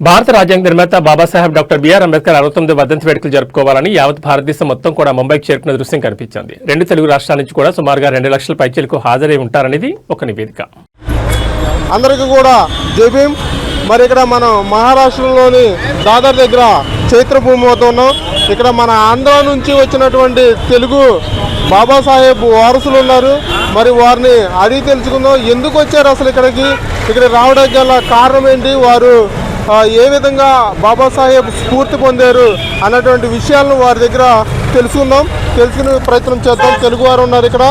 భారత రాజ్యాంగ నిర్మాత బాబాసాహెబ్ డాక్టర్ బిఆర్ అంబేద్కర్ 69వ వర్ధంతి వేడుకలు జరుపుకోవాలని యావత్ భారతదేశం మొత్తం కూడా ముంబైకి చేరుకున్న దృశ్యం కనిపించింది. రెండు తెలుగు రాష్ట్రాల నుంచి కూడా సుమారుగా 2 లక్షల పైచీలకు హాజరై ఉంటారనేది ఒక నివేదిక. అందరికీ కూడా జై భీమ్. మరి ఇక్కడ మనం మహారాష్ట్రలోని దాదర్ దగ్గర చైత్రభూమి వద్ద ఉన్నాం. ఇక్కడ మన ఆంధ్ర నుంచి వచ్చినటువంటి తెలుగు బాబాసాహెబ్ వారసులు ఉన్నారు. మరి వారిని అడిగి తెలుసుకుందాం, ఎందుకు వచ్చారు అసలు ఇక్కడికి, ఇక్కడ రావడానికి గల కారణం ఏంటి, వారు ఏ విధంగా బాబాసాహెబ్ స్ఫూర్తి పొందారు అన్నటువంటి విషయాలను వారి దగ్గర తెలుసుకునే ప్రయత్నం చేద్దాం. తెలుగు వారు ఉన్నారు ఇక్కడ.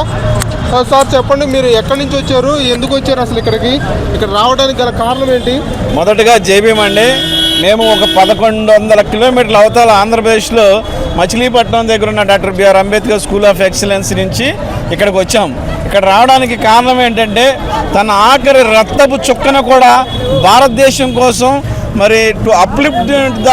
సార్ చెప్పండి, మీరు ఎక్కడి నుంచి వచ్చారు, ఎందుకు వచ్చారు అసలు ఇక్కడికి, ఇక్కడ రావడానికి గల కారణం ఏంటి? మొదటగా జేబీఎం అండి. మేము ఒక 1100 కిలోమీటర్ల అవతల ఆంధ్రప్రదేశ్లో మచిలీపట్నం దగ్గర ఉన్న doctor BR Ambedkar school of excellence నుంచి ఇక్కడికి వచ్చాం. ఇక్కడ రావడానికి కారణం ఏంటంటే తన ఆఖరి రక్తపు చుక్కను కూడా భారతదేశం కోసం, మరి టు అప్లిఫ్ట్ ద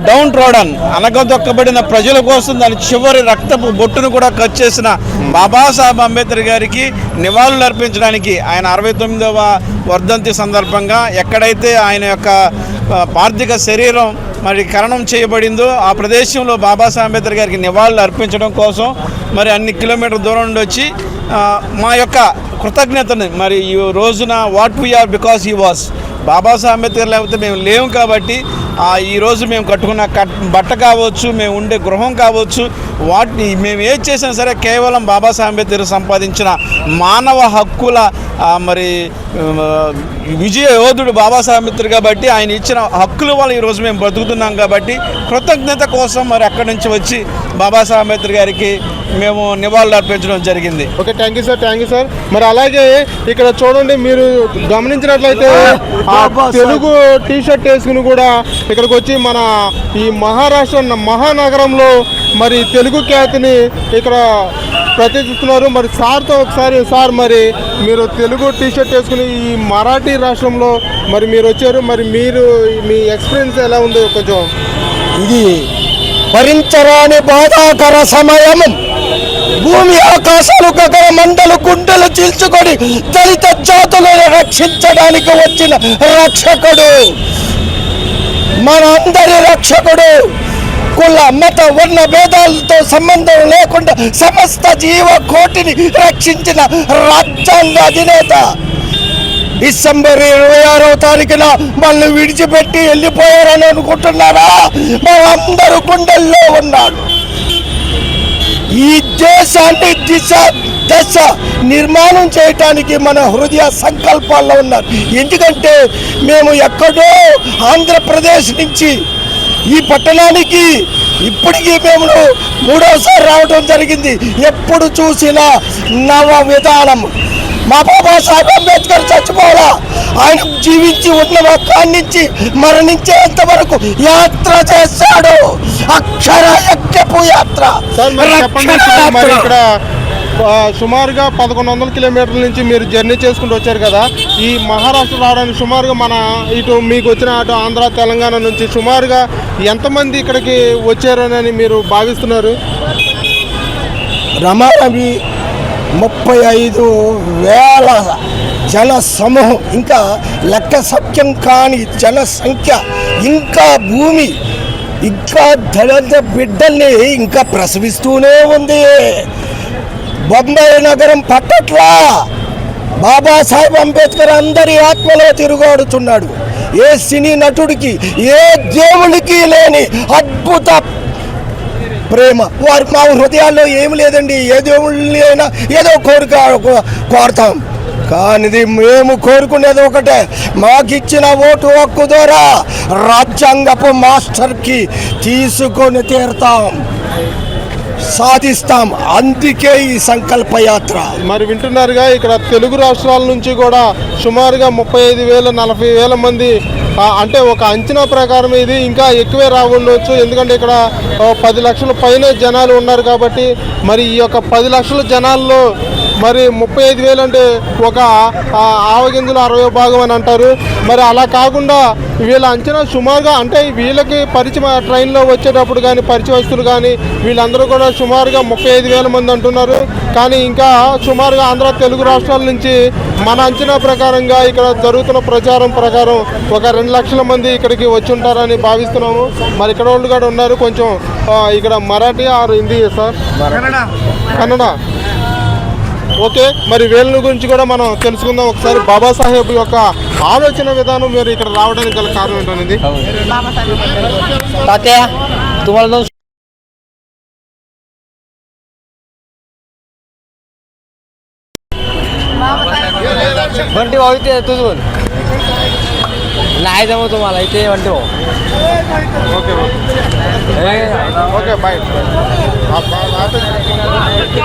డౌన్ ట్రోడన్ అనగదొక్కబడిన ప్రజల కోసం దాని చివరి రక్తపు బొట్టును కూడా ఖర్చు చేసిన బాబాసాహెబ్ అంబేద్కర్ గారికి నివాళులు అర్పించడానికి ఆయన 69వ వర్ధంతి సందర్భంగా ఎక్కడైతే ఆయన యొక్క పార్థిక శరీరం మరి ఖననం చేయబడిందో ఆ ప్రదేశంలో బాబాసాహెబ్ అంబేద్కర్ గారికి నివాళులు అర్పించడం కోసం మరి అన్ని కిలోమీటర్ల దూరం నుండి వచ్చి మా యొక్క కృతజ్ఞతని మరి ఈ రోజున what we are because he was Babasaheb Ambedkar లేకపోతే మేము లేవు కాబట్టి ఈరోజు మేము కట్టుకున్న బట్ట కావచ్చు, మేము ఉండే గృహం కావచ్చు, వాటిని మేము ఏది చేసినా సరే కేవలం బాబాసాహెబ్ అంబేద్కర్ సంపాదించిన మానవ హక్కుల మరి విజయ యోధుడు బాబాసాహెబ్ అంబేద్కర్ కాబట్టి ఆయన ఇచ్చిన హక్కుల వల్ల ఈరోజు మేము బతుకుతున్నాం కాబట్టి కృతజ్ఞత కోసం మరి అక్కడి నుంచి వచ్చి బాబాసాహెబ్ అంబేద్కర్ గారికి మేము నివాళులు అర్పించడం జరిగింది. Okay, thank you sir. మరి అలాగే ఇక్కడ చూడండి, మీరు గమనించినట్లయితే తెలుగు టీషర్ట్ వేసుకుని కూడా ఇక్కడికి వచ్చి మన ఈ మహారాష్ట్ర మహానగరంలో మరి తెలుగు ఖ్యాతిని ఇక్కడ ప్రతిష్ఠిస్తున్నారు. మరి సార్తో ఒకసారి, సార్ మరి మీరు తెలుగు టీషర్ట్ వేసుకుని ఈ మరాఠీ రాష్ట్రంలో మరి మీరు వచ్చారు, మరి మీరు మీ ఎక్స్పీరియన్స్ ఎలా ఉంది? కొంచెం ఇది భరించరాని బాధాకర సమయం. భూమి ఆకాశాలు గగన మండలు గుండెలు చీల్చుకొని దళిత జాతులను రక్షించడానికి వచ్చిన రక్షకుడు, మన అందరి రక్షకుడు, కుల మత వర్ణ భేదాలతో సంబంధం లేకుండా సమస్త జీవ కోటిని రక్షించిన రాజ్యాంగ అధినేత డిసెంబర్ 26వ తారీఖున మళ్ళీ విడిచిపెట్టి వెళ్ళిపోయారని అనుకుంటున్నారా? మనందరూ గుండెల్లో ఉన్నాడు. ఈ దేశాన్ని దశ నిర్మాణం చేయటానికి మన హృదయ సంకల్పాల్లో ఉన్నారు. ఎందుకంటే మేము ఎక్కడో ఆంధ్రప్రదేశ్ నుంచి ఈ పట్టణానికి ఇప్పటికీ మేము 3వసారి రావడం జరిగింది. ఎప్పుడు చూసినా నవ విధానం. మా బాబాసాహెబ్ అంబేద్కర్ చచ్చిపోవాలా, ఆయన జీవించి ఉన్న కాడి నుంచి మరణించేంత వరకు యాత్ర చేశాడు, అక్షర యజ్ఞపు యాత్ర. మరి ఇక్కడ సుమారుగా 1100 కిలోమీటర్ల నుంచి మీరు జర్నీ చేసుకుంటూ వచ్చారు కదా, ఈ మహారాష్ట్ర రావడానికి సుమారుగా మన ఇటు మీకు వచ్చిన అటు ఆంధ్ర తెలంగాణ నుంచి సుమారుగా ఎంతమంది ఇక్కడికి వచ్చారని మీరు భావిస్తున్నారు? రమారవి 35,000 జన సమూహం, ఇంకా లెక్క సత్యం కాని జన సంఖ్య, ఇంకా భూమి ఇంకా దళిత బిడ్డల్ని ఇంకా ప్రసవిస్తూనే ఉంది. బొంబాయి నగరం పట్టట్లా బాబాసాహెబ్ అంబేద్కర్ అందరి ఆత్మలో తిరుగాడుతున్నాడు. ఏ సినీ నటుడికి, ఏ దేవునికి లేని అద్భుత ప్రేమ వారు మా హృదయాల్లో ఏమి లేదండి. ఏ దేవుళ్ళని అయినా ఏదో కోరిక కోరుతాం, కానీ మేము కోరుకునేది ఒకటే, మాకిచ్చిన ఓటు హక్కు ద్వారా రాజ్యాంగపు మాస్టర్కి తీసుకొని తీరుతాం, సాధిస్తాం. అందుకే ఈ సంకల్ప యాత్ర. మరి వింటున్నారుగా, ఇక్కడ తెలుగు రాష్ట్రాల నుంచి కూడా సుమారుగా 35,000-40,000 మంది, అంటే ఒక అంచనా ప్రకారం ఇది ఇంకా ఎక్కువే రావుండవచ్చు. ఎందుకంటే ఇక్కడ 10 లక్షల పైన జనాలు ఉన్నారు కాబట్టి మరి ఈ యొక్క 10 లక్షల జనాల్లో మరి 35,000 అంటే ఒక ఆవగింజలు 60వ భాగం అని అంటారు. మరి అలా కాకుండా వీళ్ళ అంచనా సుమారుగా అంటే వీళ్ళకి పరిచయ ట్రైన్లో వచ్చేటప్పుడు కానీ పరిచయస్తులు కానీ వీళ్ళందరూ కూడా సుమారుగా 35,000 మంది అంటున్నారు. కానీ ఇంకా సుమారుగా ఆంధ్ర తెలుగు రాష్ట్రాల నుంచి మన అంచనా ప్రకారంగా ఇక్కడ జరుగుతున్న ప్రచారం ప్రకారం ఒక 2 లక్షల మంది ఇక్కడికి వచ్చి ఉంటారని భావిస్తున్నాము. మరి ఇక్కడ వాళ్ళు కూడా ఉన్నారు. కొంచెం ఇక్కడ Marathi or Hindi sir? Kannada. Okay, మరి వీళ్ళ గురించి కూడా మనం తెలుసుకుందాం ఒకసారి. బాబాసాహెబ్ యొక్క ఆలోచన విధానం మీరు ఇక్కడ రావడానికి గల కారణం ఏంటనేది. तात्या तुम्हाला दोन बंटी भाऊ इथे तुझ बोल नाही जमू तुम्हाला इथे बंटी भाऊ ఓకే ఓకే బాయ్.